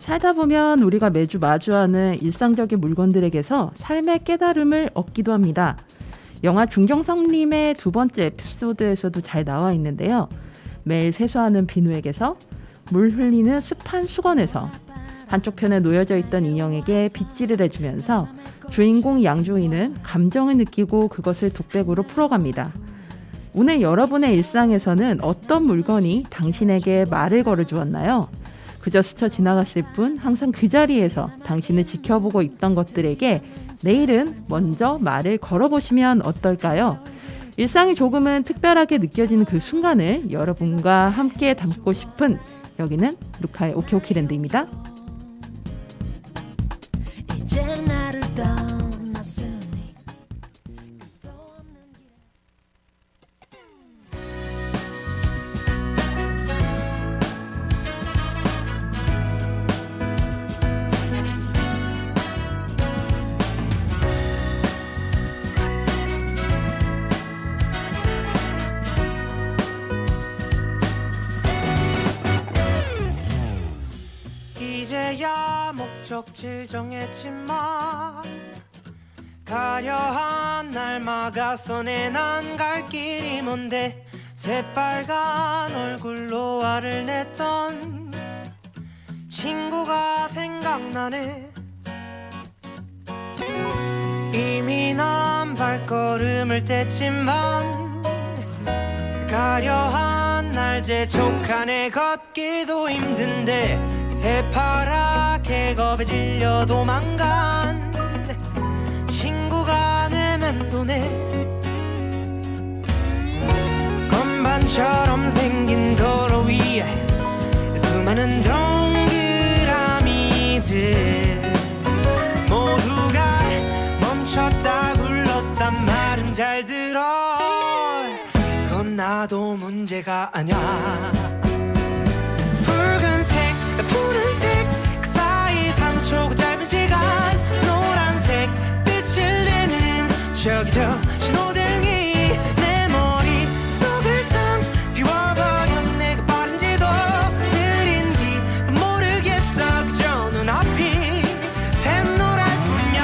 살다 보면 우리가 매주 마주하는 일상적인 물건들에게서 삶의 깨달음을 얻기도 합니다. 영화 중경성님의 두 번째 에피소드에서도 잘 나와 있는데요. 매일 세수하는 비누에게서, 물 흘리는 습한 수건에서, 한쪽 편에 놓여져 있던 인형에게 빗질을 해주면서 주인공 양조위는 감정을 느끼고 그것을 독백으로 풀어갑니다. 오늘 여러분의 일상에서는 어떤 물건이 당신에게 말을 걸어주었나요? 그저 스쳐 지나갔을 뿐 항상 그 자리에서 당신을 지켜보고 있던 것들에게 내일은 먼저 말을 걸어보시면 어떨까요? 일상이 조금은 특별하게 느껴지는 그 순간을 여러분과 함께 담고 싶은 여기는 루카의 오케오키랜드입니다. 이제 나를 떠났으니 이제야 목적지 정했지만 가려한 날 막아서 내 난 갈 길이 뭔데 새빨간 얼굴로 화를 냈던 친구가 생각나네. 이미 난 발걸음을 뗐지만 가려한 날 재촉하네. 걷기도 힘든데 새파랗게 겁에 질려 도망간 친구가 되면 도네. 건반처럼 생긴 도로 위에 수많은 동그라미들 모두가 멈췄다 굴렀단 말은 잘 들어. 그건 나도 문제가 아냐. 푸른색 그 사이 3초 짧은 시간 노란색 빛을 내는 저기 저 신호등이 내 머릿속을 텅 비워버려. 내가 빠른지도 느린지 모르겠어. 그저 눈앞이 샛노랄 뿐이야.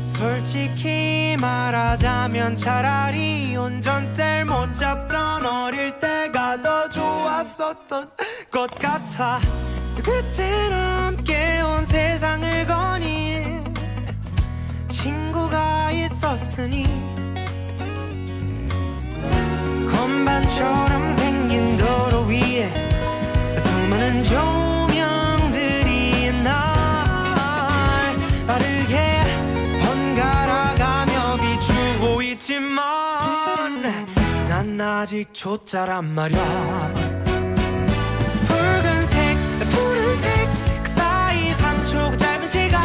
솔직히 말하자면 차라리 운전대를 못 잡던 어릴 때가 더 좋았었던 것 같아. 그때는 함께 온 세상을 거닌 친구가 있었으니. 건반처럼 생긴 도로 위에 수많은 조명들이 날 빠르게 번갈아가며 비추고 있지만 난 아직 초짜란 말야. 푸른색 그 사이 3초 짧은 시간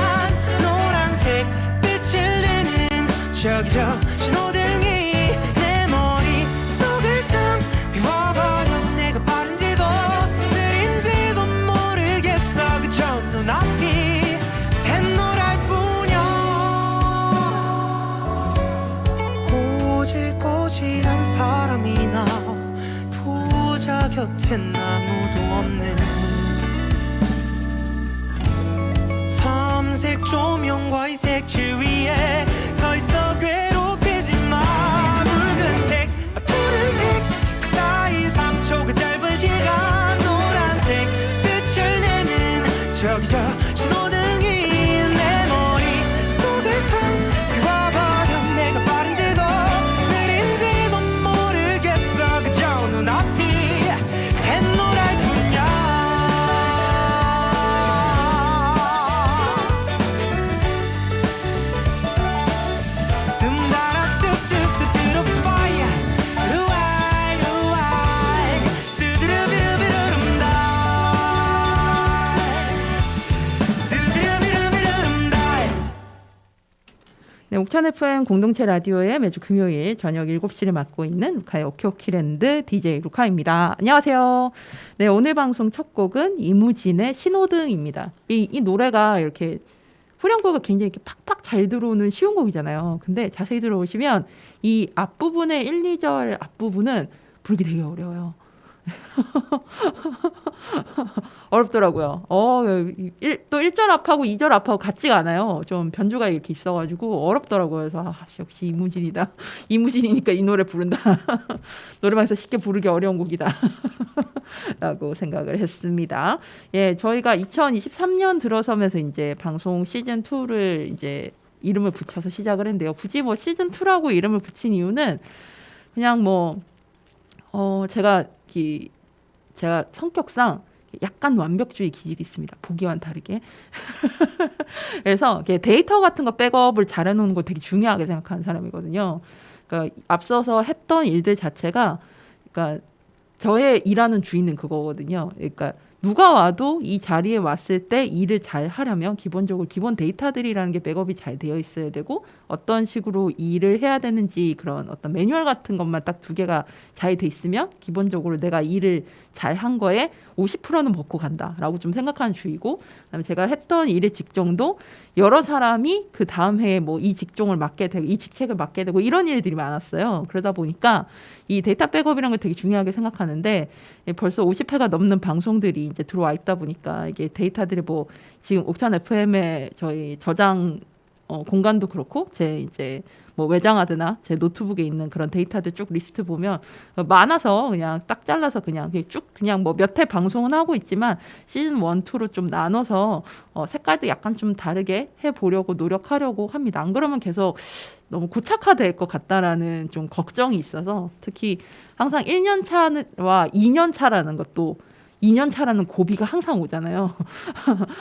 노란색 빛을 내는 저기 저 신호등이 내 머릿속을 텅 비워버려. 내가 빠른지도 느린지도 모르겠어. 그저 눈앞이 샛노랄 뿐이야. 꼬질꼬질한 사람이나 부자 곁엔 아무도 없네. 삼색 조명과 이 색칠 위에 서있어 괴롭히지 마. 붉은색 푸른색 그 사이 3초 그 짧은 시간 노란색 빛을 내는 저기 저 신호등이 내 머릿속을 텅 비워버려. 내가 빠른지도 느린지도 모르겠어. 그저 눈앞이 샛노랄 뿐이야. 네, 옥천 FM 공동체 라디오의 매주 금요일 저녁 7시를 맡고 있는 루카의 오케오키랜드 DJ 루카입니다. 안녕하세요. 네, 오늘 방송 첫 곡은 이무진의 신호등입니다. 이 노래가 이렇게 후렴구가 굉장히 이렇게 팍팍 잘 들어오는 쉬운 곡이잖아요. 근데 자세히 들어보시면 이 앞부분의 1, 2절 앞부분은 부르기 되게 어려워요. 어렵더라고요. 또 1절 앞하고 2절 앞하고 같지가 않아요. 좀 변주가 이렇게 있어가지고 어렵더라고요. 그래서 역시 이무진이다. 이무진이니까 이 노래 부른다. 노래방에서 쉽게 부르기 어려운 곡이다. 라고 생각을 했습니다. 예, 저희가 2023년 들어서면서 이제 방송 시즌 2를 이제 이름을 붙여서 시작을 했는데요. 굳이 뭐 시즌 2라고 이름을 붙인 이유는 그냥 뭐 제가 성격상 약간 완벽주의 기질이 있습니다. 보기와는 다르게. 그래서 데이터 같은 거 백업을 잘 해놓는 거 되게 중요하게 생각하는 사람이거든요. 그러니까 앞서서 했던 일들 자체가 그러니까 저의 일하는 주인은 그거거든요. 그러니까 누가 와도 이 자리에 왔을 때 일을 잘 하려면 기본적으로 기본 데이터들이라는 게 백업이 잘 되어 있어야 되고 어떤 식으로 일을 해야 되는지 그런 어떤 매뉴얼 같은 것만 딱 2개가 잘 돼 있으면 기본적으로 내가 일을 잘 한 거에 50%는 먹고 간다라고 좀 생각하는 주의고, 그다음에 제가 했던 일의 직종도 여러 사람이 그 다음 해에 뭐 이 직종을 맡게 되고 이 직책을 맡게 되고 이런 일들이 많았어요. 그러다 보니까 이 데이터 백업이라는 걸 되게 중요하게 생각하는데 벌써 50회가 넘는 방송들이 이제 들어와 있다 보니까 이게 데이터들이 뭐 지금 옥천 FM의 저희 저장 공간도 그렇고 제 이제 뭐 외장하드나 제 노트북에 있는 그런 데이터들 쭉 리스트 보면 많아서 그냥 딱 잘라서 그냥 쭉 그냥 뭐 몇 회 방송은 하고 있지만 시즌 1, 2로 좀 나눠서 색깔도 약간 좀 다르게 해보려고 노력하려고 합니다. 안 그러면 계속 너무 고착화될 것 같다라는 좀 걱정이 있어서, 특히 항상 1년 차와 2년 차라는 것도 2년 차라는 고비가 항상 오잖아요.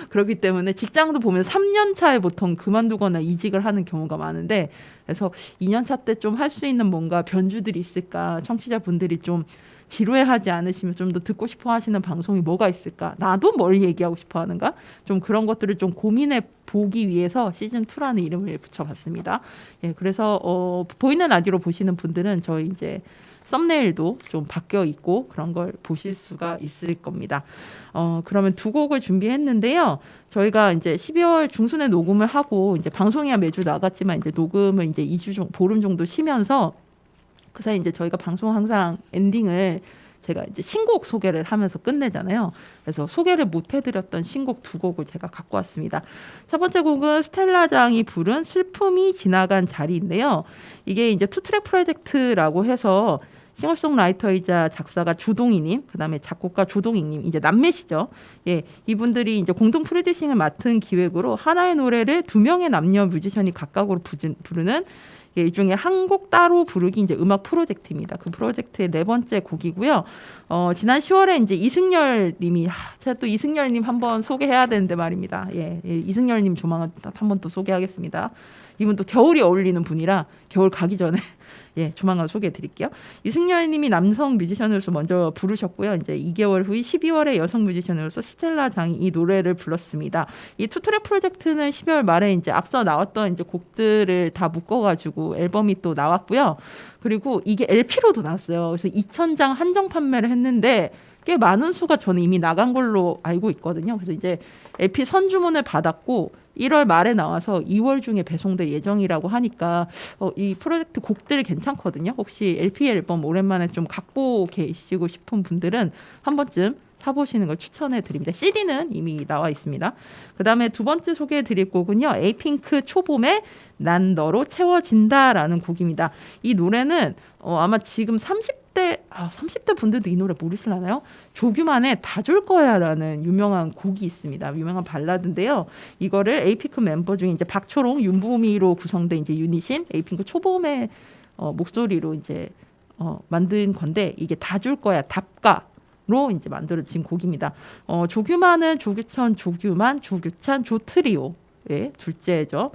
그렇기 때문에 직장도 보면 3년 차에 보통 그만두거나 이직을 하는 경우가 많은데, 그래서 2년 차 때 좀 할 수 있는 뭔가 변주들이 있을까, 청취자분들이 좀 지루해하지 않으시면 좀 더 듣고 싶어 하시는 방송이 뭐가 있을까, 나도 뭘 얘기하고 싶어 하는가, 좀 그런 것들을 좀 고민해 보기 위해서 시즌2라는 이름을 붙여봤습니다. 예, 그래서 보이는 라디오로 보시는 분들은 저희 이제 썸네일도 좀 바뀌어 있고 그런 걸 보실 수가 있을 겁니다. 그러면 2곡을 준비했는데요. 저희가 이제 12월 중순에 녹음을 하고 이제 방송이야 매주 나갔지만 이제 녹음을 이제 2주 보름 정도 쉬면서 그 사이 이제 저희가 방송 항상 엔딩을 제가 이제 신곡 소개를 하면서 끝내잖아요. 그래서 소개를 못 해드렸던 신곡 2곡을 제가 갖고 왔습니다. 첫 번째 곡은 스텔라장이 부른 슬픔이 지나간 자리인데요. 이게 이제 투트랙 프로젝트라고 해서 싱어송라이터이자 작사가 조동희님, 그다음에 작곡가 조동익님, 이제 남매시죠. 예, 이분들이 이제 공동 프로듀싱을 맡은 기획으로 하나의 노래를 2명의 남녀 뮤지션이 각각으로 부르는 일종의 한 곡 따로 부르기 이제 음악 프로젝트입니다. 그 프로젝트의 4번째 곡이고요. 지난 10월에 이제 이승열 님이 제가 또 이승열 님 한번 소개해야 되는데 말입니다. 예, 이승열 님 조만간 한번 또 소개하겠습니다. 이분 또 겨울이 어울리는 분이라 겨울 가기 전에 예, 조만간 소개해 드릴게요. 이승열 님이 남성 뮤지션으로서 먼저 부르셨고요. 이제 2개월 후인 12월에 여성 뮤지션으로서 스텔라 장이 이 노래를 불렀습니다. 이 투트랙 프로젝트는 12월 말에 이제 앞서 나왔던 이제 곡들을 다 묶어가지고 앨범이 또 나왔고요. 그리고 이게 LP로도 나왔어요. 그래서 2,000장 한정 판매를 했는데 꽤 많은 수가 저는 이미 나간 걸로 알고 있거든요. 그래서 이제 LP 선주문을 받았고 1월 말에 나와서 2월 중에 배송될 예정이라고 하니까 이 프로젝트 곡들이 괜찮거든요. 혹시 LP 앨범 오랜만에 좀 갖고 계시고 싶은 분들은 한 번쯤 사보시는 걸 추천해 드립니다. CD는 이미 나와 있습니다. 그 다음에 2번째 소개해 드릴 곡은요. 에이핑크 초봄에 난 너로 채워진다라는 곡입니다. 이 노래는 아마 지금 30대 분들도 이 노래 모르시려나요? 조규만의 다 줄 거야라는 유명한 곡이 있습니다. 유명한 발라드인데요. 이거를 에이핑크 멤버 중에 이제 박초롱, 윤보미로 구성된 이제 유닛인 에이핑크 초봄의 목소리로 이제 만든 건데, 이게 다 줄 거야 답가로 이제 만들어진 곡입니다. 조규만은 조규천, 조규만, 조규찬, 조트리오의 둘째죠.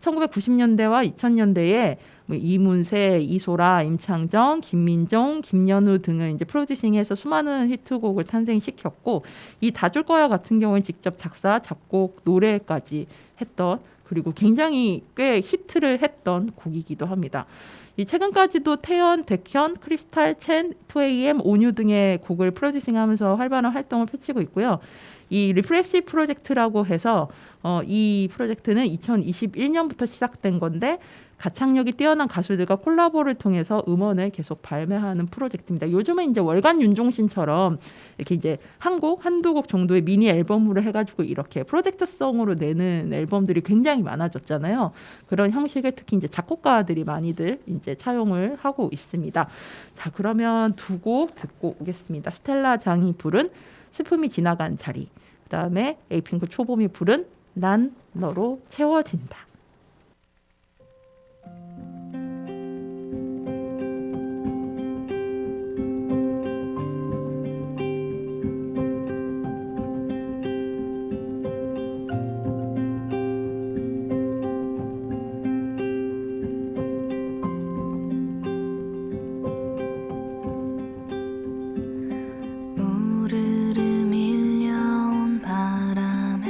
1990년대와 2000년대에 이문세, 이소라, 임창정, 김민정, 김연우 등을 이제 프로듀싱해서 수많은 히트곡을 탄생시켰고, 이 다 줄 거야 같은 경우에 직접 작사, 작곡, 노래까지 했던, 그리고 굉장히 꽤 히트를 했던 곡이기도 합니다. 이 최근까지도 태연, 백현, 크리스탈, 첸, 2AM, 온유 등의 곡을 프로듀싱하면서 활발한 활동을 펼치고 있고요. 이 리프레시 프로젝트라고 해서 이 프로젝트는 2021년부터 시작된 건데 가창력이 뛰어난 가수들과 콜라보를 통해서 음원을 계속 발매하는 프로젝트입니다. 요즘은 이제 월간 윤종신처럼 이렇게 이제 한 곡, 한두 곡 정도의 미니 앨범으로 해가지고 이렇게 프로젝트성으로 내는 앨범들이 굉장히 많아졌잖아요. 그런 형식을 특히 이제 작곡가들이 많이들 이제 차용을 하고 있습니다. 자, 그러면 두 곡 듣고 오겠습니다. 스텔라 장이 부른 슬픔이 지나간 자리, 그다음에 에이핑크 초봄이 부른 난 너로 채워진다. 우르르 밀려온 바람에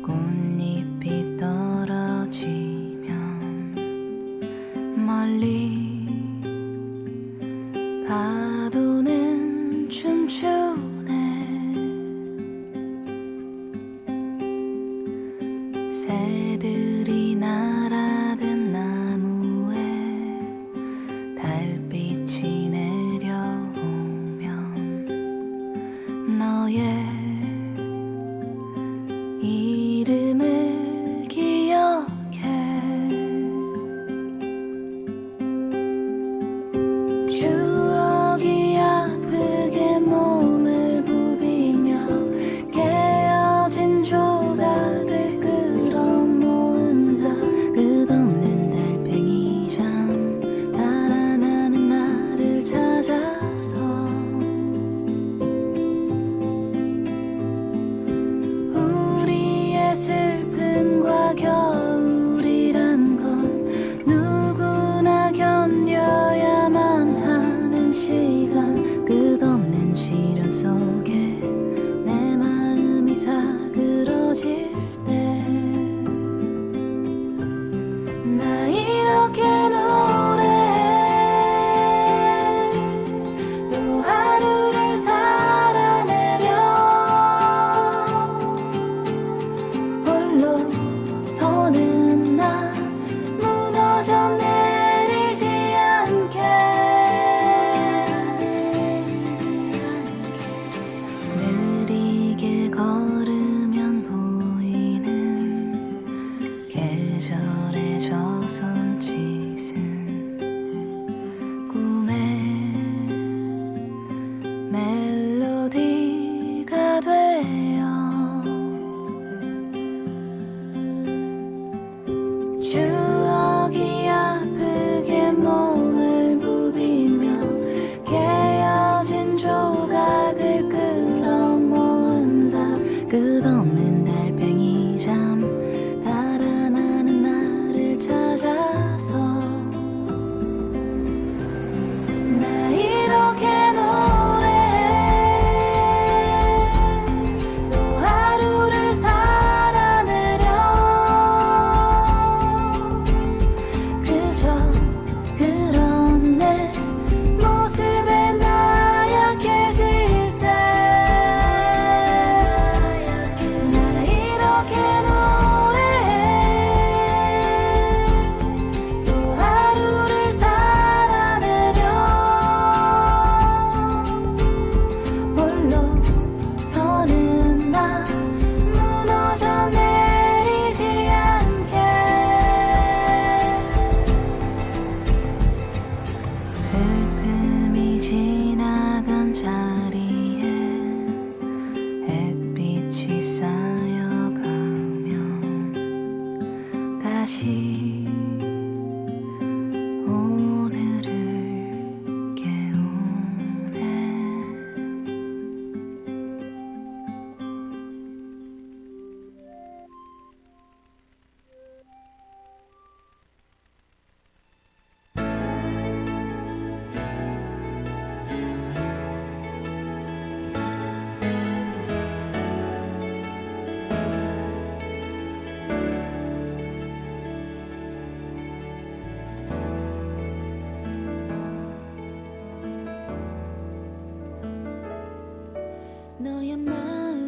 꽃잎이 떨어지면 멀리 파도는 춤추네. 새들이 날아든 나무에 달빛이 내려오면 너의 이름을 기억해. 추억이 아프게 몸을 부비며 깨어진 조각을 끌어모은다. 끝없는 달팽이 잠 달아나는 나를 찾아서 우리의 슬픔과 겨울이란 건 누구나 견뎌야만 하는 시간. 끝없는 시련 속에 내 마음이 사그러질 때 나 이렇게 노래해. 또 하루를 살아내려 홀로 서는 나 무너져 내리지 않게. 느리게 걸으면 보이는 계절의 저 손짓은 꿈의 멜로디가 되어 추억이 아프게 몸을 부비며 깨어진 조각을 끌어모은다. 끝없는 달팽이 잠 달아나는 나를 찾아서 나 이렇게 노래해. 또 하루를 살아내려 그저 그런 내 모습에 나약해질 때 나 이렇게 노래해. 또 하루를 살아내려 홀로 서는 나 무너져 내리지 않게. 슬픔이 지나간 자리에 햇빛이 쌓여가면 다시 오늘을 깨우네. 너의 마음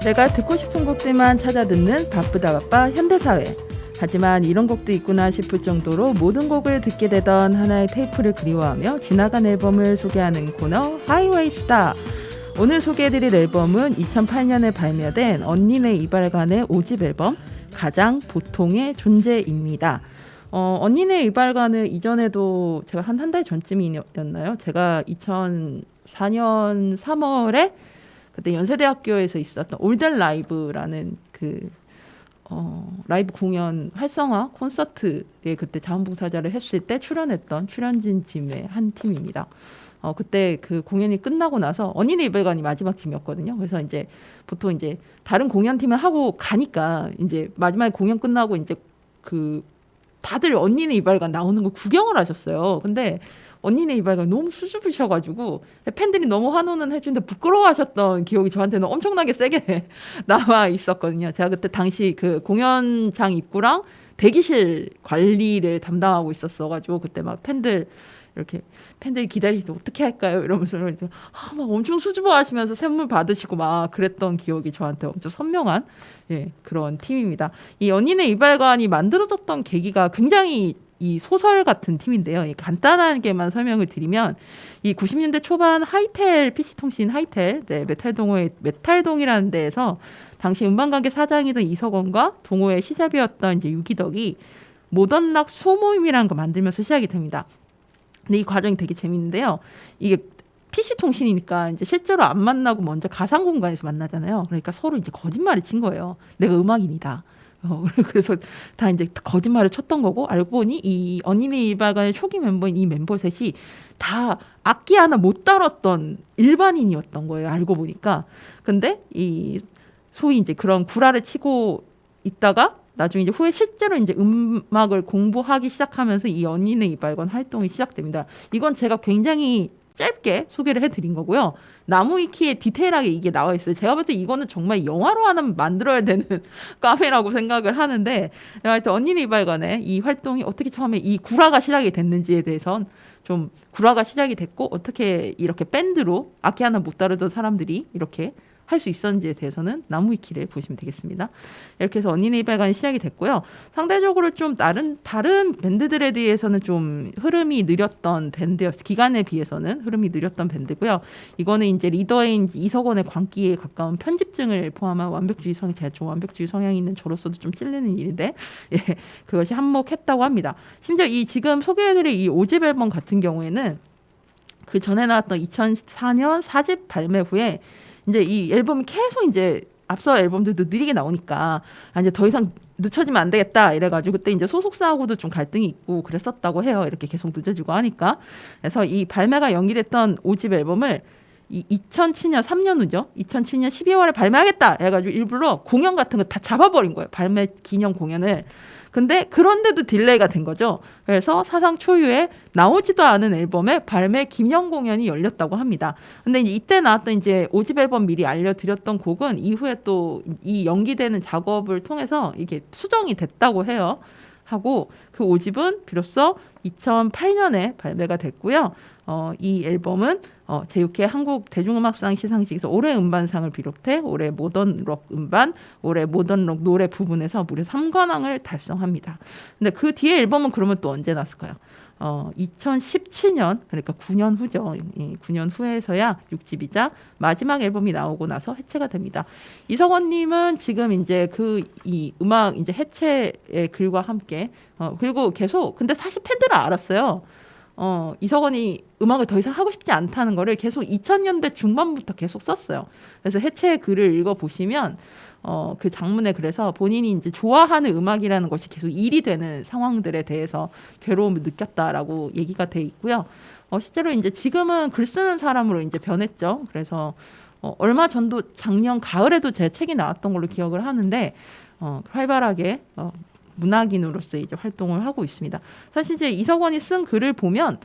내가 듣고 싶은 곡들만 찾아 듣는 바쁘다 바빠 현대사회. 하지만 이런 곡도 있구나 싶을 정도로 모든 곡을 듣게 되던 하나의 테이프를 그리워하며 지나간 앨범을 소개하는 코너 하이웨이 스타. 오늘 소개해드릴 앨범은 2008년에 발매된 언니네 이발관의 5집 앨범 가장 보통의 존재입니다. 언니네 이발관은 이전에도 제가 한 달 전쯤이었나요? 제가 2004년 3월에 그때 연세대학교에서 있었던 올덴 라이브라는 그 라이브 공연 활성화 콘서트에 그때 자원봉사자를 했을 때 출연했던 출연진 팀의 한 팀입니다. 그때 그 공연이 끝나고 나서 언니네 이발관이 마지막 팀이었거든요. 그래서 이제 보통 이제 다른 공연팀을 하고 가니까 이제 마지막에 공연 끝나고 이제 그 다들 언니네 이발관 나오는 거 구경을 하셨어요. 근데 언니네 이발관 너무 수줍으셔가지고 팬들이 너무 환호는 해주는데 부끄러워하셨던 기억이 저한테는 엄청나게 세게 남아 있었거든요. 제가 그때 당시 그 공연장 입구랑 대기실 관리를 담당하고 있었어가지고 그때 막 팬들 기다릴 때 어떻게 할까요? 이러면서 막 엄청 수줍어하시면서 선물 받으시고 막 그랬던 기억이 저한테 엄청 선명한 그런 팀입니다. 이 언니네 이발관이 만들어졌던 계기가 굉장히 이 소설 같은 팀인데요. 간단하게만 설명을 드리면 이 90년대 초반 하이텔 PC통신 하이텔 메탈동이라는 데에서 당시 음반가게 사장이던 이석원과 동호회 시잡이었던 이제 유기덕이 모던락 소모임이라는 거 만들면서 시작이 됩니다. 근데 이 과정이 되게 재밌는데요. 이게 PC통신이니까 이제 실제로 안 만나고 먼저 가상 공간에서 만나잖아요. 그러니까 서로 이제 거짓말을 친 거예요. 내가 음악인이다. 그래서 다 이제 거짓말을 쳤던 거고 알고 보니 이 언니네 이발관의 초기 멤버인 이 멤버 셋이 다 악기 하나 못 다뤘던 일반인이었던 거예요. 알고 보니까. 근데 이 소위 이제 그런 구라를 치고 있다가 나중에 이제 후에 실제로 이제 음악을 공부하기 시작하면서 이 언니네 이발관 활동이 시작됩니다. 이건 제가 굉장히 짧게 소개를 해드린 거고요. 나무위키에 디테일하게 이게 나와 있어요. 제가 볼 때 이거는 정말 영화로 하나 만들어야 되는 카페라고 생각을 하는데 하여튼 언니네 이발관의 이 활동이 어떻게 처음에 이 구라가 시작이 됐는지에 대해선 좀 구라가 시작이 됐고 어떻게 이렇게 밴드로 악기 하나 못 다루던 사람들이 이렇게 할 수 있었는지에 대해서는 나무위키를 보시면 되겠습니다. 이렇게 해서 언니네 이발관이 시작이 됐고요. 상대적으로 좀 다른 밴드들에 대해서는 좀 흐름이 느렸던 밴드였어요. 기간에 비해서는 흐름이 느렸던 밴드고요. 이거는 이제 리더인 이석원의 광기에 가까운 편집증을 포함한 제가 좀 완벽주의 성향이 있는 저로서도 좀 찔리는 일인데 그것이 한몫했다고 합니다. 심지어 이 지금 소개해드릴 이 5집 앨범 같은 경우에는 그 전에 나왔던 2004년 4집 발매 후에 이제 이 앨범이 계속 이제 앞서 앨범들도 느리게 나오니까 이제 더 이상 늦춰지면 안 되겠다 이래가지고 그때 이제 소속사하고도 좀 갈등이 있고 그랬었다고 해요. 이렇게 계속 늦어지고 하니까. 그래서 이 발매가 연기됐던 5집 앨범을 2007년 3년 후죠. 2007년 12월에 발매하겠다 해가지고 일부러 공연 같은 거 다 잡아버린 거예요. 발매 기념 공연을. 근데 그런데도 딜레이가 된 거죠. 그래서 사상 초유의 나오지도 않은 앨범의 발매 기념 공연이 열렸다고 합니다. 근데 이때 나왔던 이제 5집 앨범 미리 알려드렸던 곡은 이후에 또 이 연기되는 작업을 통해서 이게 수정이 됐다고 해요. 하고 그 5집은 비로소 2008년에 발매가 됐고요. 이 앨범은 제6회 한국 대중음악상 시상식에서 올해 음반상을 비롯해 올해 모던록 음반, 올해 모던록 노래 부분에서 무려 3관왕을 달성합니다. 근데 그 뒤에 앨범은 그러면 또 언제 났을까요? 2017년 그러니까 9년 후죠. 9년 후에서야 6집이자 마지막 앨범이 나오고 나서 해체가 됩니다. 이석원님은 지금 이제 이 음악 이제 해체의 글과 함께 그리고 계속 근데 사실 팬들은 알았어요. 이석원이 음악을 더 이상 하고 싶지 않다는 거를 계속 2000년대 중반부터 계속 썼어요. 그래서 해체 글을 읽어보시면 그 장문에 그래서 본인이 이제 좋아하는 음악이라는 것이 계속 일이 되는 상황들에 대해서 괴로움을 느꼈다라고 얘기가 돼 있고요. 실제로 이제 지금은 글 쓰는 사람으로 이제 변했죠. 그래서 얼마 전도 작년 가을에도 제 책이 나왔던 걸로 기억을 하는데 활발하게 문학인으로서 이제 활동을 하고 있습니다. 사실 이제 이석원이 쓴 글을 보면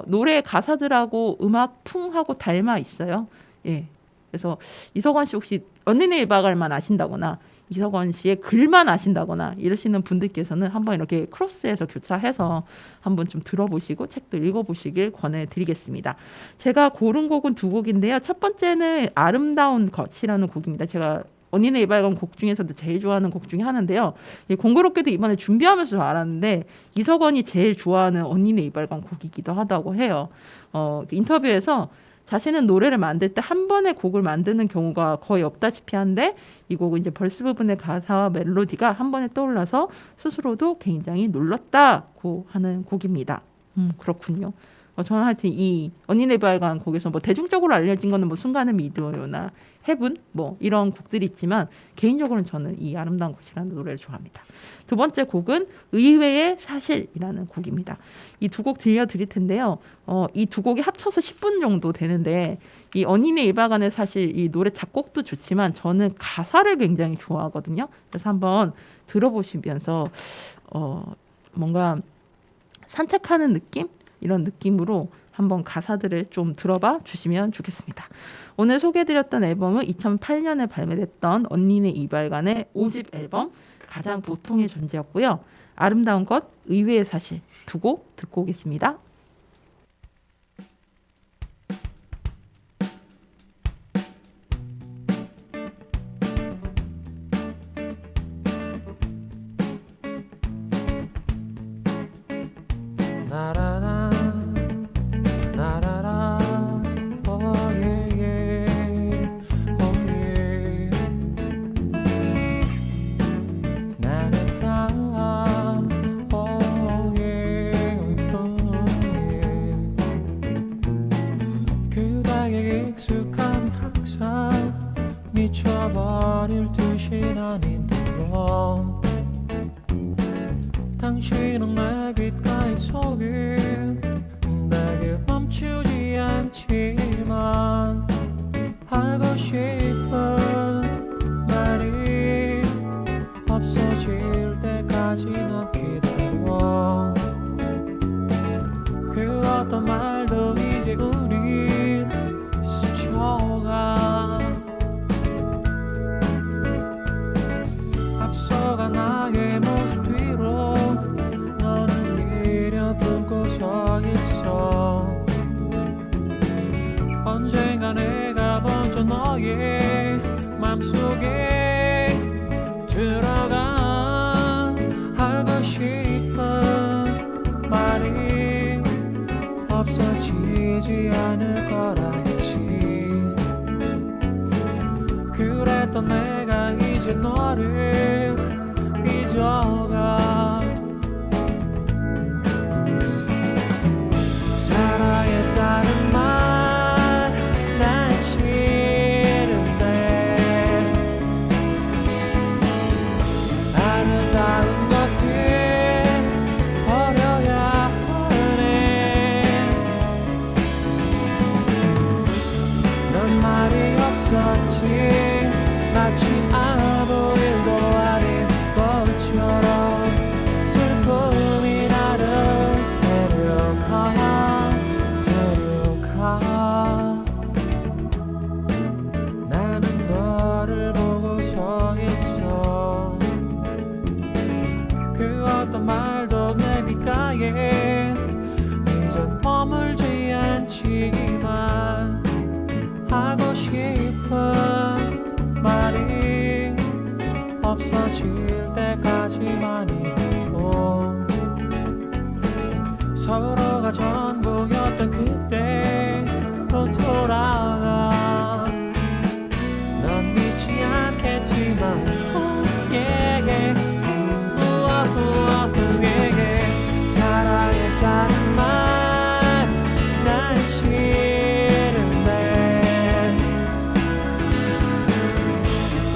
노래 가사들하고 음악 풍하고 닮아 있어요. 예. 그래서 이석원 씨 혹시 언니네 이발관만 아신다거나 이석원 씨의 글만 아신다거나 이러시는 분들께서는 한번 이렇게 크로스해서 교차해서 한번 좀 들어보시고 책도 읽어보시길 권해드리겠습니다. 제가 고른 곡은 두 곡인데요. 첫 번째는 아름다운 것이라는 곡입니다. 제가 언니네 이발관 곡 중에서도 제일 좋아하는 곡 중에 하나인데요. 공교롭게도 이번에 준비하면서 알았는데 이석원이 제일 좋아하는 언니네 이발관 곡이기도 하다고 해요. 인터뷰에서 자신은 노래를 만들 때 한 번에 곡을 만드는 경우가 거의 없다시피 한데 이 곡은 이제 벌스 부분의 가사와 멜로디가 한 번에 떠올라서 스스로도 굉장히 놀랐다고 하는 곡입니다. 그렇군요. 저는 하여튼 이 언니네 이발관 곡에서 뭐 대중적으로 알려진 거는 뭐 순간의 미디어나 헤븐 뭐 이런 곡들이 있지만 개인적으로는 저는 이 아름다운 곳이라는 노래를 좋아합니다. 두 번째 곡은 의외의 사실이라는 곡입니다. 이 두 곡 들려드릴 텐데요. 이 두 곡이 합쳐서 10분 정도 되는데 이 언니네 이발관의 사실 이 노래 작곡도 좋지만 저는 가사를 굉장히 좋아하거든요. 그래서 한번 들어보시면서 뭔가 산책하는 느낌? 이런 느낌으로 한번 가사들을 좀 들어봐 주시면 좋겠습니다. 오늘 소개해드렸던 앨범은 2008년에 발매됐던 언니네 이발관의 5집 앨범 가장 보통의 존재였고요. 아름다운 것, 의외의 사실 두 곡 듣고 오겠습니다. 나라라 나라라 오예예 오예 나랬다 오예 오예 그대의 익숙함이 항상 미쳐버릴 듯이 난 힘들어 당신은 내 귓가에 속에 내게 멈추지 않지만 하고 싶은 말이 없어질 때까지 난 기다려 그 어떤 말도 이제 우린 스쳐가 앞서가 나의 모습 뒤로 너는 미련 품고 서 있어 언젠가 내가 먼저 너의 맘속에 들어가 하고 싶은 말이 없어지지 않을 거라 했지 그랬던 내가 이제 너를 잊어가 사랑했다는 말 난 싫은데 아름다운 것을 버려야 하네 넌 말이 없었지 마치 아무 일도 아닌 것처럼 슬픔이 나를 데려가 나는 너를 보고 서 있어 그 어떤 말도 내 귓가에 이젠 머물지 않지만 하고 싶은 말이 없어질 때까지만이고 서로가 전부였던 그때로 돌아가 넌 믿지 않겠지만 사랑했다는 말 난 싫은데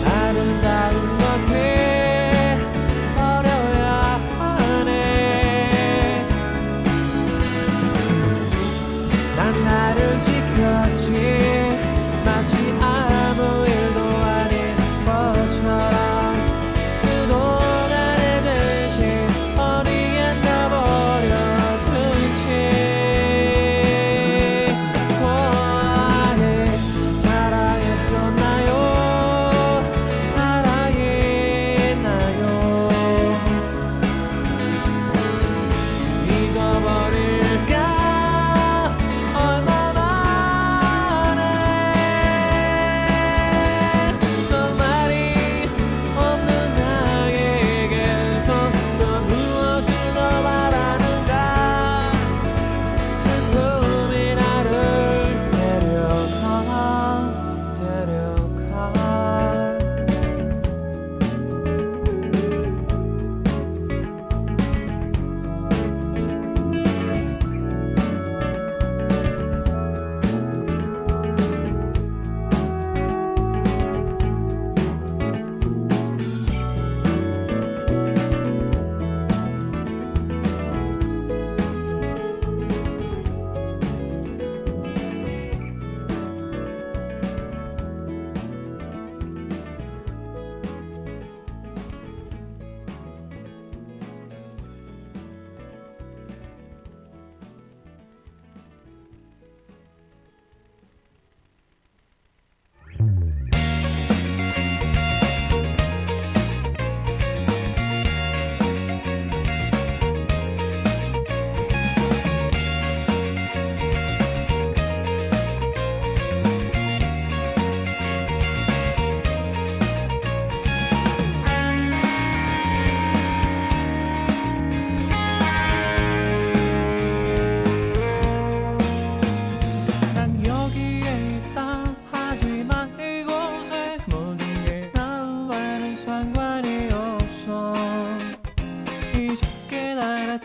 아름다운 것을 버려야 하네 난 나를 지켰지 마치 아무 일도 아닌 것처럼 그동안의 대신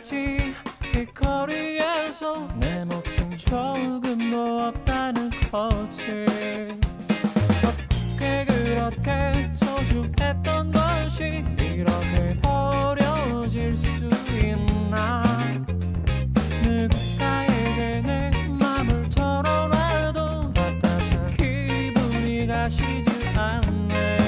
있지 이 거리에서 내 몫은 조금도 없다는 것을 어떻게 그렇게 소중했던 것이 이렇게 버려질 수 있나 누군가에게 내 맘을 털어놔도 답답한 기분이 가시질 않네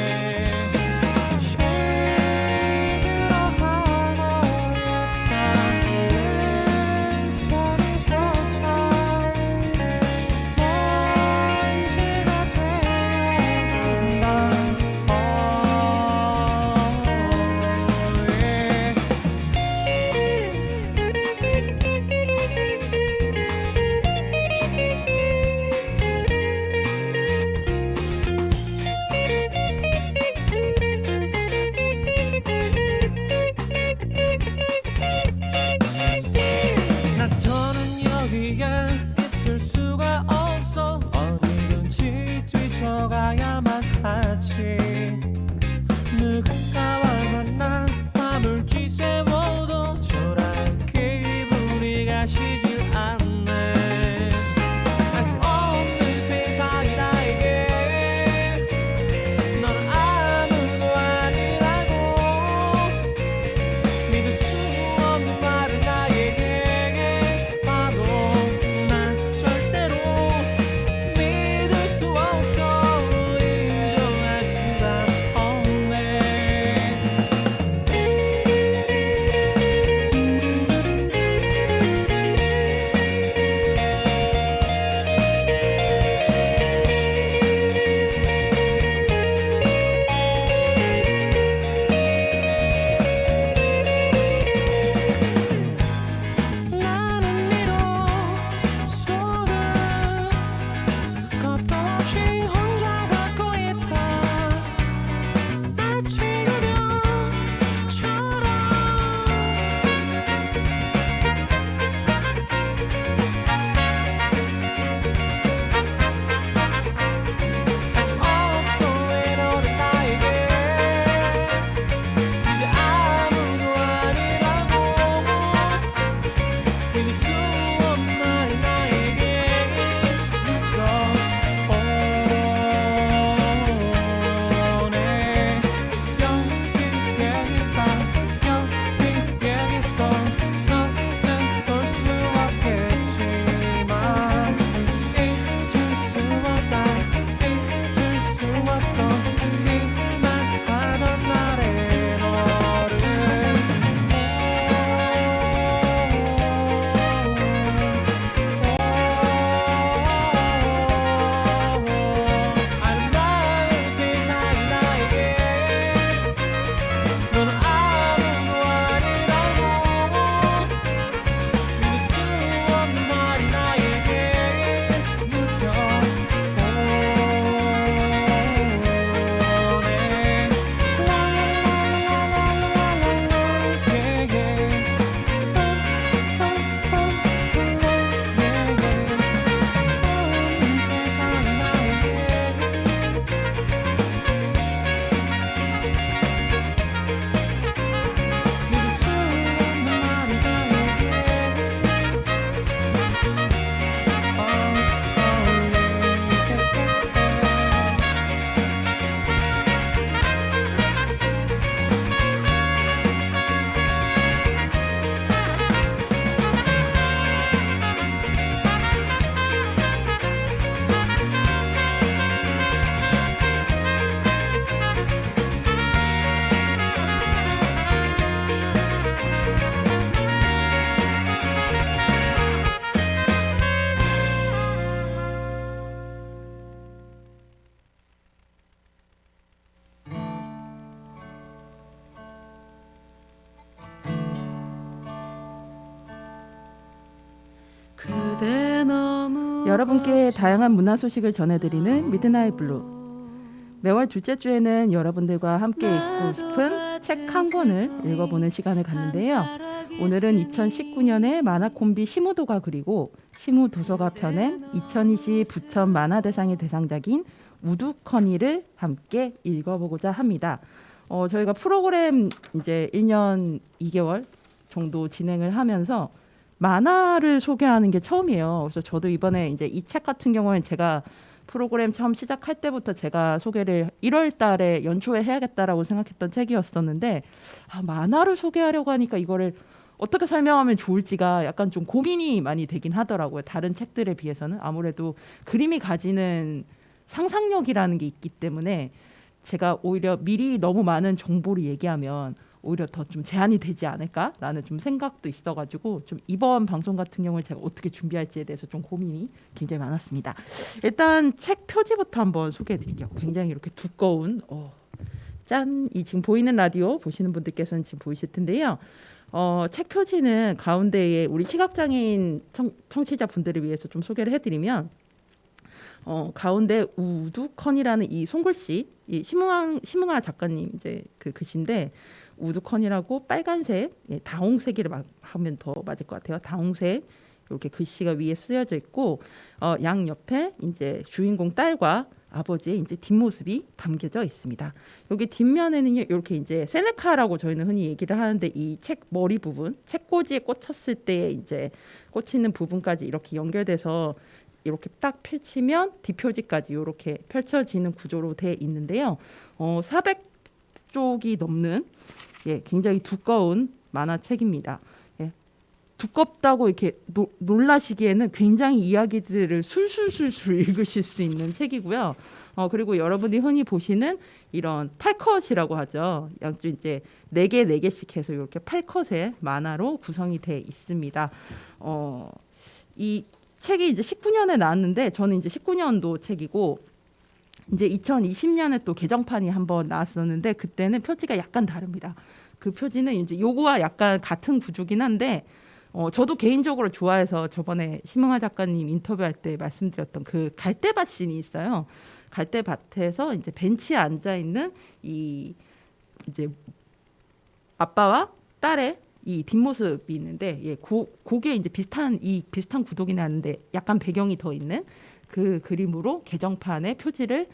나 더는 여기에 있을 수가 없어 어디든지 뛰쳐가야만 하지 누군가와 만나 밤을 쥐새워도 초라한 기분이 가시질 않네 알 수 없는 세상이 나에게 너는 아무도 아니라고 믿을 수 없는 말을 나에게 봐도 난 절대로 믿을 수 없어 인정할 수가 없네 나는 미로속을 겁도 없이 혼자 걷고 있다 마치 그녀처럼 알 수 없어 외로운 나에게 이제 아무도 아니라고 믿을 수 없는 말이 나에게 스며들어오네 여기에서 너는 볼 수 없겠지만 잊을 수 없다 잊을 수 없어 이만 하던 날의 너를 아름다운 세상이 나에게 너는 아무도 아니라고 믿을 수 없는 말이 나에게 여러분께 다양한 문화 소식을 전해드리는 미드나잇 블루. 매월 둘째 주에는 여러분들과 함께 읽고 싶은 책 한 권을 읽어보는 시간을 갖는데요. 오늘은 2019년에 만화 콤비 시무도가 그리고 시무도서가 펴낸 2020 부천 만화대상의 대상작인 우두커니를 함께 읽어보고자 합니다. 저희가 프로그램 이제 1년 2개월 정도 진행을 하면서 만화를 소개하는 게 처음이에요. 그래서 저도 이번에 이제 이 책 같은 경우는 제가 프로그램 처음 시작할 때부터 제가 소개를 1월 달에 연초에 해야겠다라고 생각했던 책이었었는데 만화를 소개하려고 하니까 이거를 어떻게 설명하면 좋을지가 약간 좀 고민이 많이 되긴 하더라고요. 다른 책들에 비해서는 아무래도 그림이 가지는 상상력이라는 게 있기 때문에 제가 오히려 미리 너무 많은 정보를 얘기하면 오히려 더 좀 제한이 되지 않을까라는 좀 생각도 있어가지고 좀 이번 방송 같은 경우에 제가 어떻게 준비할지에 대해서 좀 고민이 굉장히 많았습니다. 일단 책 표지부터 한번 소개해드릴게요. 굉장히 이렇게 두꺼운 짠! 이 지금 보이는 라디오 보시는 분들께서는 지금 보이실 텐데요. 책 표지는 가운데에 우리 시각장애인 청취자분들을 위해서 좀 소개를 해드리면 가운데 우두컨이라는 이 손글씨, 이 심흥아 작가님 이제 그 글씨인데 우두컨이라고 빨간색, 다홍색이라 하면 더 맞을 것 같아요. 다홍색 이렇게 글씨가 위에 쓰여져 있고 양 옆에 이제 주인공 딸과 아버지의 이제 뒷모습이 담겨져 있습니다. 여기 뒷면에는 이렇게 이제 세네카라고 저희는 흔히 얘기를 하는데 이 책 머리 부분, 책꽂이에 꽂혔을 때 이제 꽂히는 부분까지 이렇게 연결돼서 이렇게 딱 펼치면 뒷표지까지 이렇게 펼쳐지는 구조로 돼 있는데요. 400쪽이 넘는 굉장히 두꺼운 만화책입니다. 두껍다고 이렇게 놀라시기에는 굉장히 이야기들을 술술술술 읽으실 수 있는 책이고요. 그리고 여러분이 흔히 보시는 이런 8컷이라고 하죠. 양쪽 이제 4개, 4개씩 해서 이렇게 8컷의 만화로 구성이 돼 있습니다. 이 책이 이제 19년에 나왔는데 저는 이제 19년도 책이고 이제 2020년에 또 개정판이 한번 나왔었는데 그때는 표지가 약간 다릅니다. 그 표지는 이제 요거와 약간 같은 구조긴 한데 저도 개인적으로 좋아해서 저번에 심흥아 작가님 인터뷰할 때 말씀드렸던 그 갈대밭 씬이 있어요. 갈대밭에서 이제 벤치에 앉아 있는 이 이제 아빠와 딸의 이 뒷모습이 있는데 그게 이제 비슷한 구도긴 하는데 약간 배경이 더 있는 그 그림으로 개정판의 표지를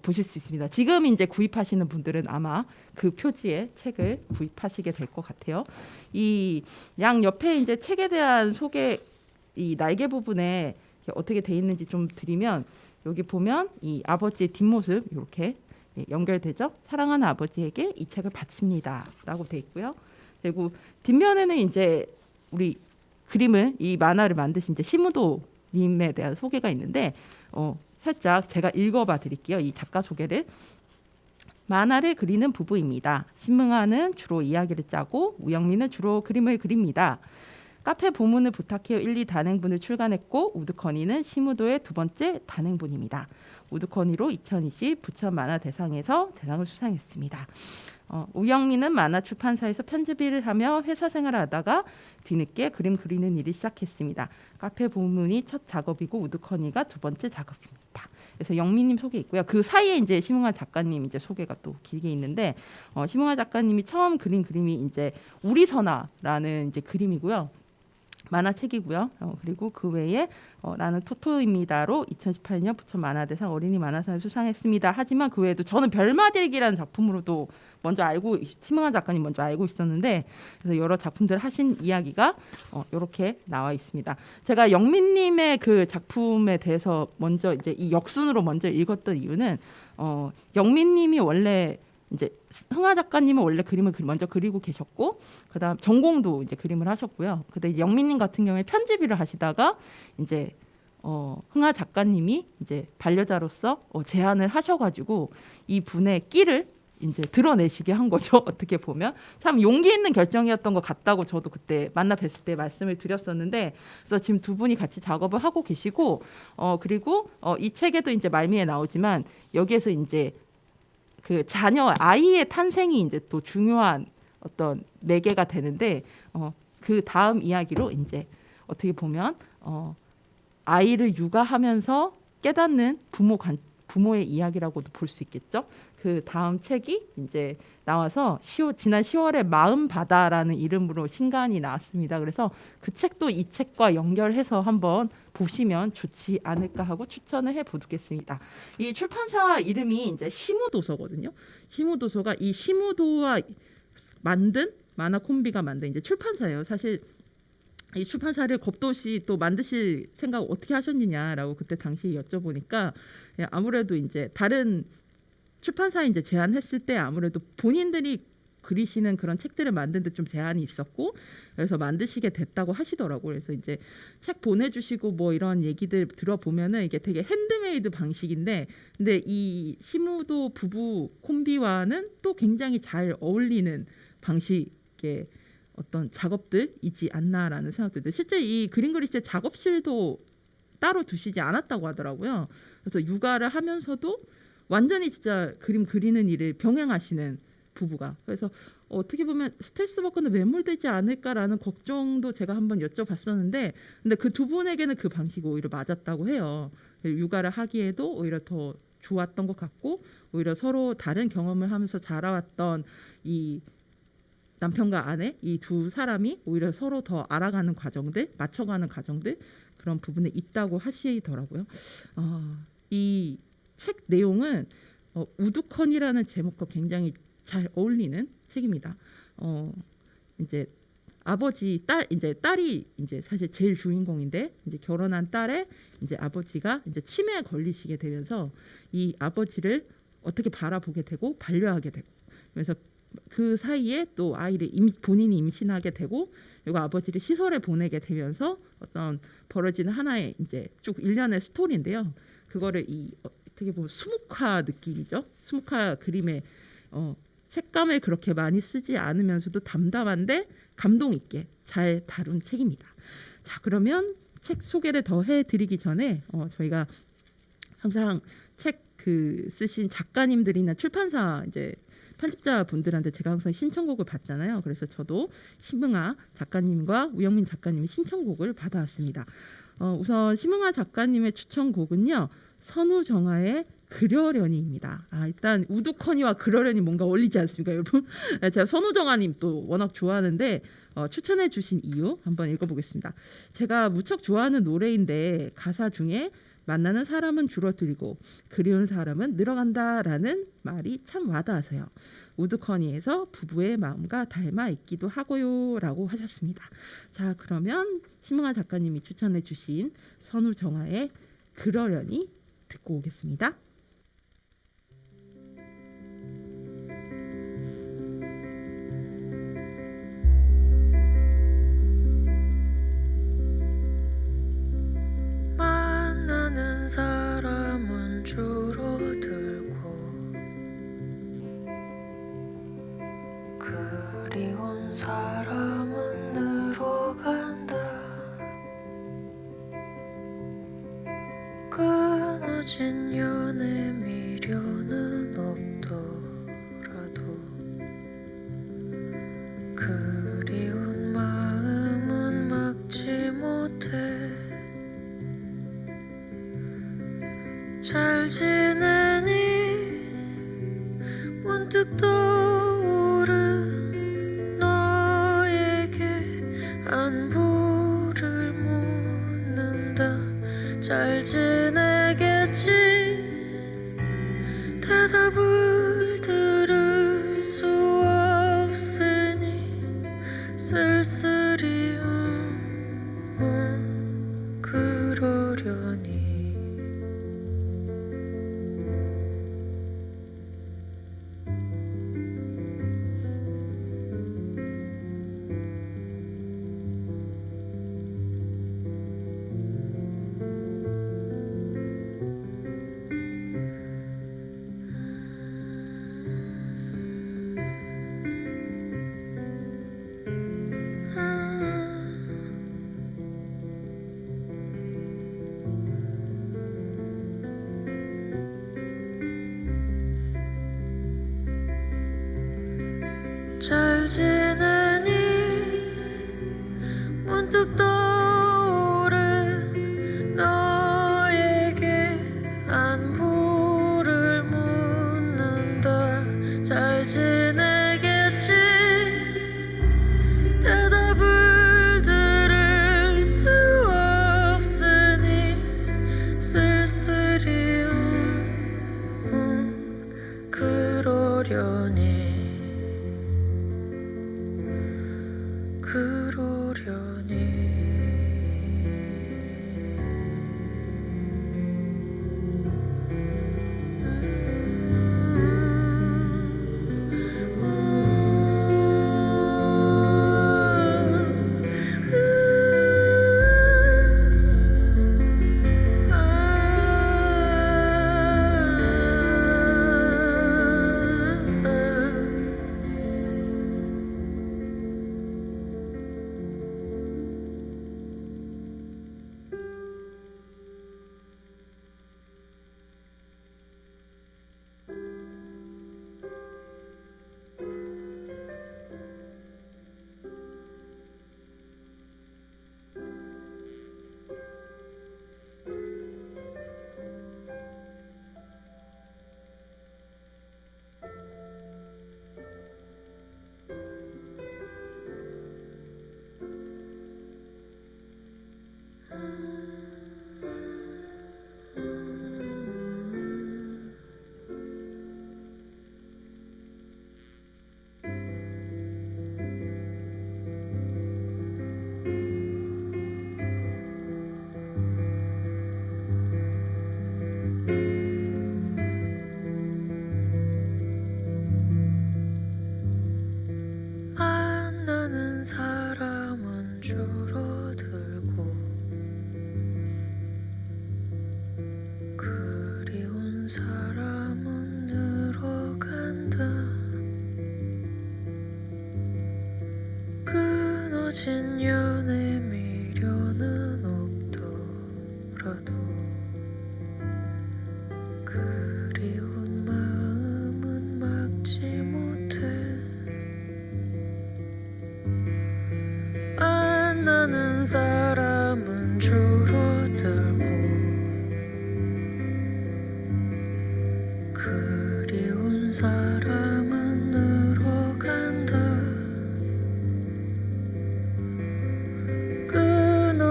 보실 수 있습니다. 지금 이제 구입하시는 분들은 아마 그 표지의 책을 구입하시게 될 것 같아요. 이 양 옆에 이제 책에 대한 소개, 이 날개 부분에 어떻게 돼 있는지 좀 드리면 여기 보면 이 아버지의 뒷모습 이렇게 연결되죠. 사랑하는 아버지에게 이 책을 바칩니다라고 돼 있고요. 그리고 뒷면에는 이제 우리 그림을 이 만화를 만드신 이제 심우도님에 대한 소개가 있는데 살짝 제가 읽어봐 드릴게요. 이 작가 소개를. 만화를 그리는 부부입니다. 심흥아는 주로 이야기를 짜고 우영민은 주로 그림을 그립니다. 카페 부문을 부탁해요 1, 2 단행본을 출간했고 우드커니는 심우도의 2번째 단행본입니다. 우드커니로 2020 부천 만화 대상에서 대상을 수상했습니다. 우영민은 만화 출판사에서 편집일을 하며 회사 생활을 하다가 뒤늦게 그림 그리는 일을 시작했습니다. 카페 부문이 첫 작업이고 우드커니가 2번째 작업입니다. 그래서 영민님 소개 있고요. 그 사이에 이제 심흥아 작가님 이제 소개가 또 길게 있는데 심흥아 작가님이 처음 그린 그림이 이제 우리 선아라는 이제 그림이고요. 만화책이고요. 그리고 그 외에 나는 토토입니다로 2018년 부천 만화대상 어린이 만화상을 수상했습니다. 하지만 그 외에도 저는 별마들기라는 작품으로도 먼저 심흥아 작가님 먼저 알고 있었는데 그래서 여러 작품들 하신 이야기가 이렇게 나와 있습니다. 제가 영민님의 그 작품에 대해서 먼저 이제 이 역순으로 먼저 읽었던 이유는 영민님이 원래 이제 흥아 작가님은 원래 그림을 먼저 그리고 계셨고 그다음 전공도 이제 그림을 하셨고요. 근데 영민님 같은 경우에 편집일을 하시다가 이제 흥아 작가님이 이제 반려자로서 제안을 하셔가지고 이 분의 끼를 이제 드러내시게 한 거죠. 어떻게 보면 참 용기 있는 결정이었던 것 같다고 저도 그때 만나 뵀을 때 말씀을 드렸었는데 그래서 지금 두 분이 같이 작업을 하고 계시고 그리고 이 책에도 이제 말미에 나오지만 여기에서 이제 그 자녀 아이의 탄생이 이제 또 중요한 어떤 매개가 되는데 그 다음 이야기로 이제 어떻게 보면 아이를 육아하면서 깨닫는 부모의 이야기라고도 볼 수 있겠죠. 그 다음 책이 이제 나와서 지난 10월에 마음바다라는 이름으로 신간이 나왔습니다. 그래서 그 책도 이 책과 연결해서 한번 보시면 좋지 않을까 하고 추천을 해보겠습니다. 이 출판사 이름이 이제 심우도서거든요. 심우도서가 이 심우도와 만든 만화 콤비가 만든 이제 출판사예요. 사실 이 출판사를 겁도 없이 또 만드실 생각 어떻게 하셨느냐라고 그때 당시에 여쭤보니까 아무래도 이제 다른 출판사에 이제 제안했을 때 아무래도 본인들이 그리시는 그런 책들을 만드는데 좀 제한이 있었고 그래서 만드시게 됐다고 하시더라고요. 그래서 이제 책 보내주시고 뭐 이런 얘기들 들어보면은 이게 되게 핸드메이드 방식인데 근데 이 시무도 부부 콤비와는 또 굉장히 잘 어울리는 방식의 어떤 작업들이지 않나라는 생각도 들어요. 실제 이 그림 그리실 때 작업실도 따로 두시지 않았다고 하더라고요. 그래서 육아를 하면서도 완전히 진짜 그림 그리는 일을 병행하시는 부부가. 그래서 어떻게 보면 스트레스 받거나 매몰되지 않을까라는 걱정도 제가 한번 여쭤봤었는데 근데 그 두 분에게는 그 방식이 오히려 맞았다고 해요. 육아를 하기에도 오히려 더 좋았던 것 같고 오히려 서로 다른 경험을 하면서 자라왔던 이 남편과 아내 이 두 사람이 오히려 서로 더 알아가는 과정들, 맞춰가는 과정들 그런 부분에 있다고 하시더라고요. 이 책 내용은 우두커니라는 제목과 굉장히 잘 어울리는 책입니다. 이제 아버지 이제 딸이 이제 사실 제일 주인공인데 이제 결혼한 딸의 이제 아버지가 이제 치매에 걸리시게 되면서 이 아버지를 어떻게 바라보게 되고 반려하게 되고 그래서 그 사이에 또 아이를 본인이 임신하게 되고 그리고 아버지를 시설에 보내게 되면서 어떤 벌어지는 하나의 이제 쭉 일련의 스토리인데요. 그거를 이 어떻게 보면 수묵화 느낌이죠. 수묵화 그림의 색감을 그렇게 많이 쓰지 않으면서도 담담한데 감동 있게 잘 다룬 책입니다. 자, 그러면 책 소개를 더 해드리기 전에 저희가 항상 책 쓰신 작가님들이나 출판사 이제 편집자 분들한테 제가 항상 신청곡을 받잖아요. 그래서 저도 심흥아 작가님과 우영민 작가님의 신청곡을 받아왔습니다. 우선 심흥아 작가님의 추천곡은요. 선우정아의 그려려니입니다. 일단 우두커니와 그려려니 뭔가 어울리지 않습니까, 여러분? 제가 선우정아님 또 워낙 좋아하는데 추천해 주신 이유 한번 읽어보겠습니다. 제가 무척 좋아하는 노래인데 가사 중에 만나는 사람은 줄어들고 그리운 사람은 늘어간다라는 말이 참 와닿아서요. 우두커니에서 부부의 마음과 닮아 있기도 하고요라고 하셨습니다. 자, 그러면 심흥아 작가님이 추천해 주신 선우정아의 그러려니 듣고 오겠습니다. 만나는 사람은 줄어들고 그리운 사람은 늘어간다. 끊어진 연애 미련은 없더라도 그리운 마음은 막지 못해. 잘 지내니 문득 떠오른 너에게 안부를 묻는다. 잘 지내겠지 대답을 들을 수 없으니 쓸쓸히 그러려니. 잘 지내니 문득 떠오른 너에게 안부를 묻는다. 잘 지내겠지 대답을 들을 수 없으니 쓸쓸히 그러려니.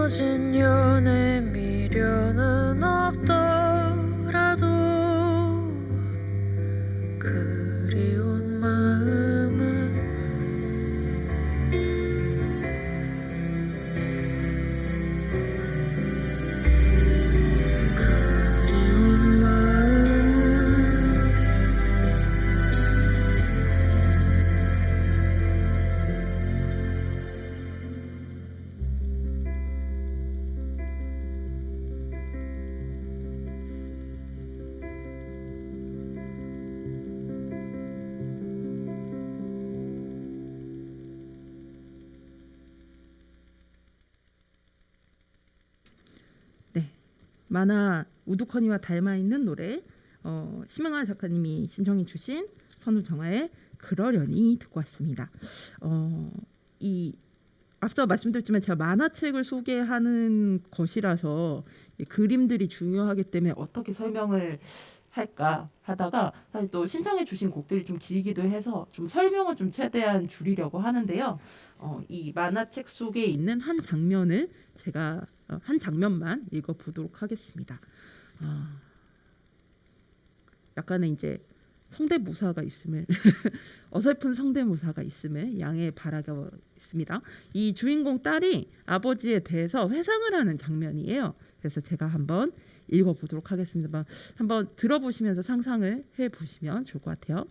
무너진 연애 미련은 없더라도 그리운 마음은 그리운 마음은 네, 만화 우두커니와 닮아 있는 노래 심영아 작가님이 신청해 주신 선우정아의 그러려니 듣고 왔습니다. 이 앞서 말씀드렸지만 제가 만화책을 소개하는 것이라서 이 그림들이 중요하기 때문에 어떻게 설명을 할까 하다가 사실 또 신청해 주신 곡들이 좀 길기도 해서 좀 설명을 좀 최대한 줄이려고 하는데요. 이 만화책 속에 있는 한 장면을 제가 한 장면만 읽어보도록 하겠습니다. 약간의 이제 성대모사가 있음을 어설픈 성대모사가 있음을 양해 바라겠습니다. 이 주인공 딸이 아버지에 대해서 회상을 하는 장면이에요. 그래서 제가 한번 읽어보도록 하겠습니다. 한번 들어보시면서 상상을 해보시면 좋을 것 같아요.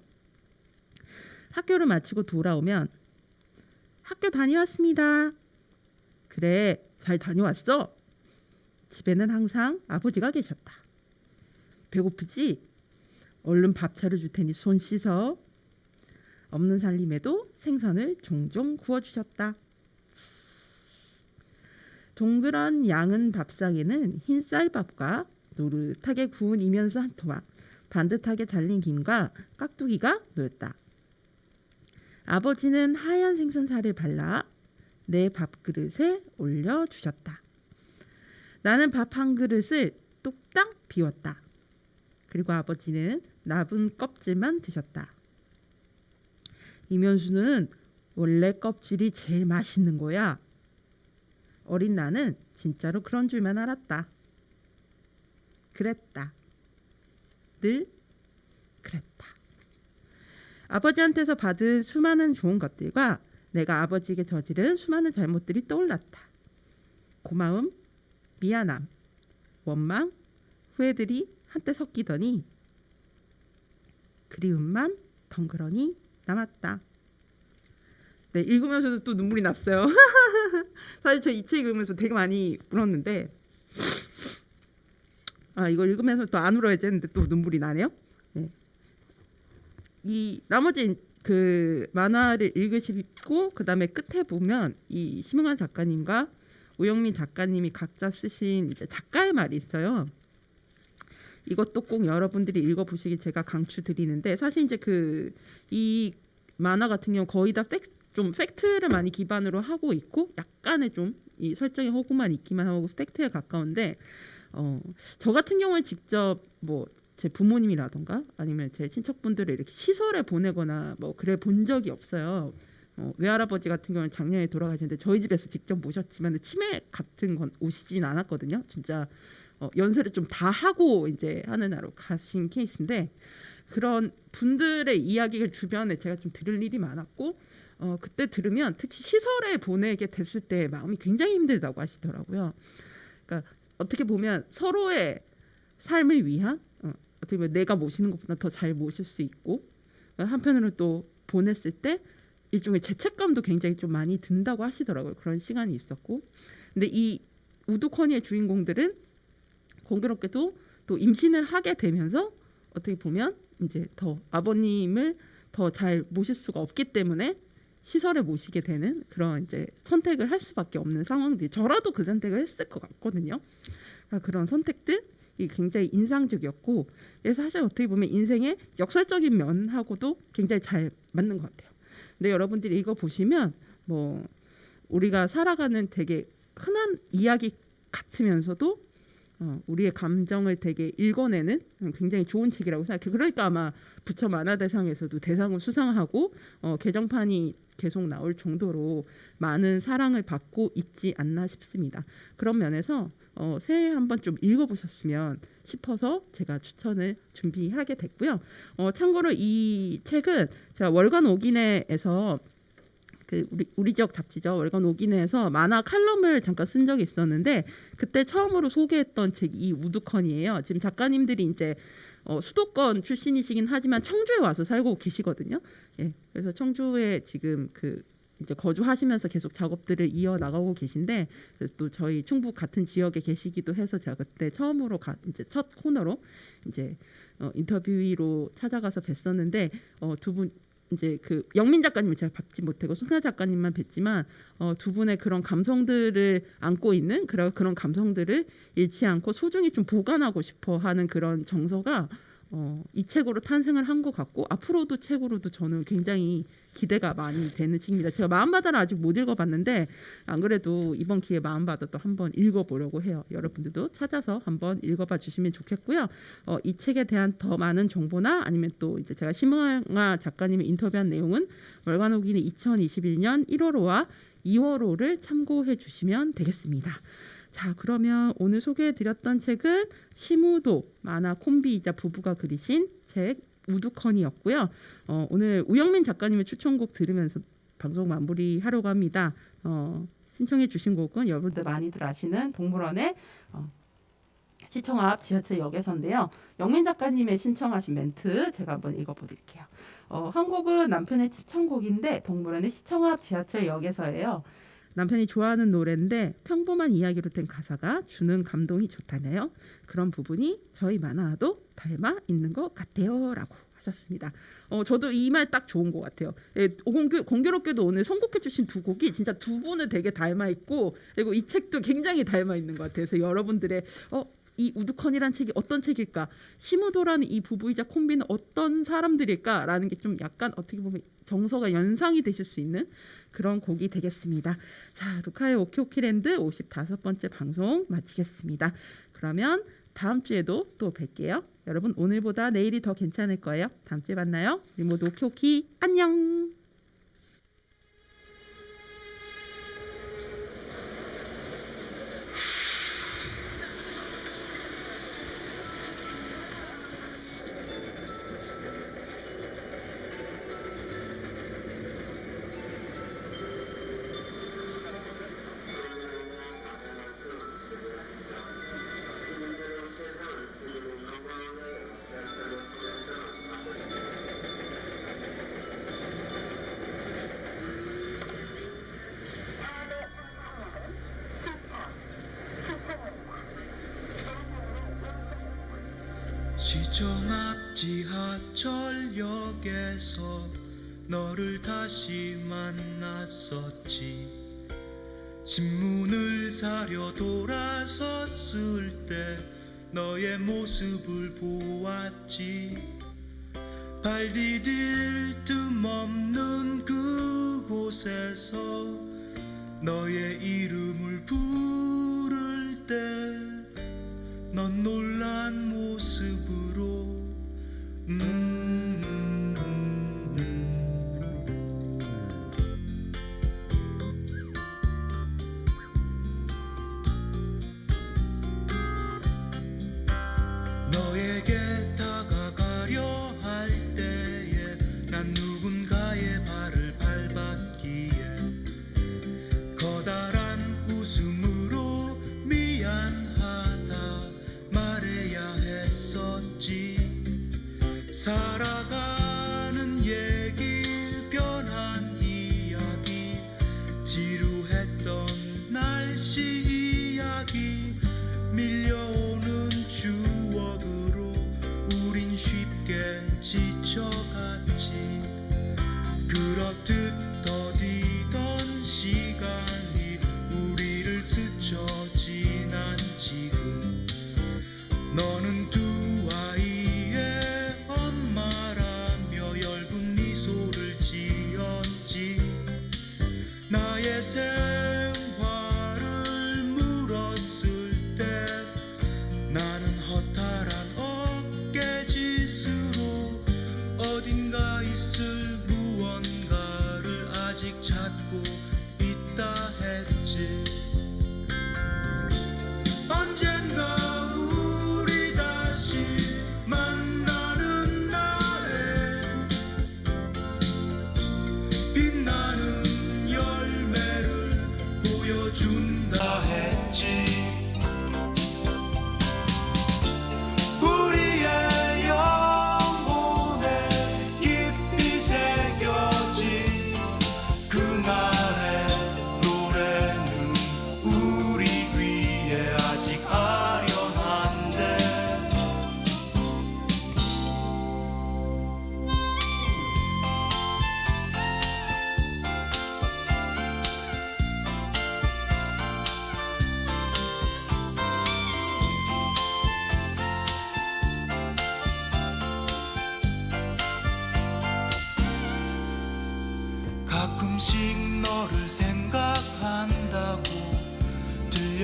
학교를 마치고 돌아오면 학교 다녀왔습니다. 그래, 잘 다녀왔어? 집에는 항상 아버지가 계셨다. 배고프지? 얼른 밥 차려줄 테니 손 씻어. 없는 살림에도 생선을 종종 구워주셨다. 동그란 양은 밥상에는 흰 쌀밥과 노릇하게 구운 이면수 한 토막, 반듯하게 잘린 김과 깍두기가 놓였다. 아버지는 하얀 생선살을 발라 내 밥그릇에 올려주셨다. 나는 밥 한 그릇을 뚝딱 비웠다. 그리고 아버지는 나쁜 껍질만 드셨다. 이면수는 원래 껍질이 제일 맛있는 거야. 어린 나는 진짜로 그런 줄만 알았다. 그랬다. 늘 그랬다. 아버지한테서 받은 수많은 좋은 것들과 내가 아버지에게 저지른 수많은 잘못들이 떠올랐다. 고마움, 미안함, 원망, 후회들이 한때 섞이더니 그리움만 덩그러니 남았다. 네, 읽으면서도 또 눈물이 났어요. 사실 저 이 책 읽으면서 되게 많이 울었는데 이거 읽으면서 또 안 울어야지 했는데 또 눈물이 나네요. 네. 이 나머지 그 만화를 읽으시고 그 다음에 끝에 보면 이 심흥환 작가님과 우영민 작가님이 각자 쓰신 이제 작가의 말이 있어요. 이것도 꼭 여러분들이 읽어보시기 제가 강추드리는데 사실 이제 이 만화 같은 경우 거의 다 좀 팩트를 많이 기반으로 하고 있고 약간의 좀 이 설정의 허구만 있기만 하고 팩트에 가까운데 저 같은 경우는 직접 뭐 제 부모님이라던가 아니면 제 친척분들을 이렇게 시설에 보내거나 뭐 그래 본 적이 없어요. 외할아버지 같은 경우는 작년에 돌아가셨는데 저희 집에서 직접 모셨지만 치매 같은 건 오시진 않았거든요. 진짜 연세를 좀 다 하고 이제 하늘나라로 가신 케이스인데 그런 분들의 이야기를 주변에 제가 좀 들을 일이 많았고 그때 들으면 특히 시설에 보내게 됐을 때 마음이 굉장히 힘들다고 하시더라고요. 그러니까 어떻게 보면 서로의 삶을 위한 어떻게 보면 내가 모시는 것보다 더 잘 모실 수 있고 한편으로 또 보냈을 때 일종의 죄책감도 굉장히 좀 많이 든다고 하시더라고요. 그런 시간이 있었고 근데 이 우두커니의 주인공들은 공교롭게도 또 임신을 하게 되면서 어떻게 보면 이제 더 아버님을 더 잘 모실 수가 없기 때문에 시설에 모시게 되는 그런 이제 선택을 할 수밖에 없는 상황들이 저라도 그 선택을 했을 것 같거든요. 그러니까 그런 선택들이 굉장히 인상적이었고 사실 어떻게 보면 인생의 역설적인 면하고도 굉장히 잘 맞는 것 같아요. 근데 여러분들이 이거 보시면 뭐 우리가 살아가는 되게 흔한 이야기 같으면서도 우리의 감정을 되게 읽어내는 굉장히 좋은 책이라고 생각해요. 그러니까 아마 부처 만화대상에서도 대상을 수상하고 개정판이 계속 나올 정도로 많은 사랑을 받고 있지 않나 싶습니다. 그런 면에서 새해에 한번 좀 읽어보셨으면 싶어서 제가 추천을 준비하게 됐고요. 참고로 이 책은 제가 월간 오기네에서 그 우리 지역 잡지죠. 월간 오기네에서 만화 칼럼을 잠깐 쓴 적이 있었는데 그때 처음으로 소개했던 책이 이 우두커니예요. 지금 작가님들이 이제 수도권 출신이시긴 하지만 청주에 와서 살고 계시거든요. 예, 그래서 청주에 지금 그 이제 거주하시면서 계속 작업들을 이어 나가고 계신데 그래서 또 저희 충북 같은 지역에 계시기도 해서 제가 그때 처음으로 이제 첫 코너로 이제 인터뷰로 찾아가서 뵀었는데 두 분 이제 그 영민 작가님을 제가 뵙지 못하고 순나 작가님만 뵀지만 두 분의 그런 감성들을 안고 있는 그런 감성들을 잃지 않고 소중히 좀 보관하고 싶어 하는 그런 정서가 이 책으로 탄생을 한 것 같고 앞으로도 책으로도 저는 굉장히 기대가 많이 되는 책입니다. 제가 마음바다를 아직 못 읽어봤는데 안 그래도 이번 기회에 마음바다도 한번 읽어보려고 해요. 여러분들도 찾아서 한번 읽어봐 주시면 좋겠고요. 이 책에 대한 더 많은 정보나 아니면 또 이제 제가 심흥아 작가님이 인터뷰한 내용은 월간오기네 2021년 1월호와 2월호를 참고해 주시면 되겠습니다. 자, 그러면 오늘 소개해드렸던 책은 심우도 만화 콤비이자 부부가 그리신 책 우두커니였고요. 오늘 우영민 작가님의 추천곡 들으면서 방송 마무리하려고 합니다. 신청해 주신 곡은 여러분들 많이들 아시는 동물원의 시청 앞 지하철역에서인데요. 영민 작가님의 신청하신 멘트 제가 한번 읽어보릴게요. 한 곡은 남편의 추천곡인데 동물원의 시청 앞 지하철역에서예요. 남편이 좋아하는 노래인데 평범한 이야기로 된 가사가 주는 감동이 좋다네요. 그런 부분이 저희 만화와도 닮아 있는 것 같아요. 라고 하셨습니다. 저도 이 말 딱 좋은 것 같아요. 예, 공교롭게도 오늘 선곡해 주신 두 곡이 진짜 두 분을 되게 닮아 있고 그리고 이 책도 굉장히 닮아 있는 것 같아요. 그래서 여러분들의 이 우두커니란 책이 어떤 책일까? 시무도라는 이 부부이자 콤비는 어떤 사람들일까? 라는 게 좀 약간 어떻게 보면 정서가 연상이 되실 수 있는 그런 곡이 되겠습니다. 자, 루카의 오키오키랜드 55번째 방송 마치겠습니다. 그러면 다음 주에도 또 뵐게요. 여러분 오늘보다 내일이 더 괜찮을 거예요. 다음 주에 만나요. 우리 모두 오키오키 안녕. 시청 앞 지하철역에서 너를 다시 만났었지. 신문을 사려 돌아섰을 때 너의 모습을 보았지. 발 디딜 틈 없는 그곳에서 너의 이름을 부를 때 넌 놀란 모습으로 너에게 다가가려 할 때에 난 누군가의 발을 밟았기에 커다란 웃음으로 미안하다 말해야 했었지. 살아가는 얘기 변한 이야기 지루했던 날씨 이야기 밀려오는 추억으로 우린 쉽게 지쳐갔지. 그렇듯 더디던 시간이 우리를 스쳐 지난 지금 너는 두 아이의 엄마라며 엷은 미소를 지었지. 나의 생활을 물었을 때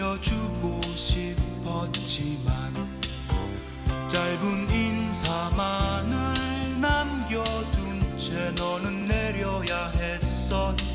알려주고 싶었지만 짧은 인사만을 남겨둔 채 너는 내려야 했었지.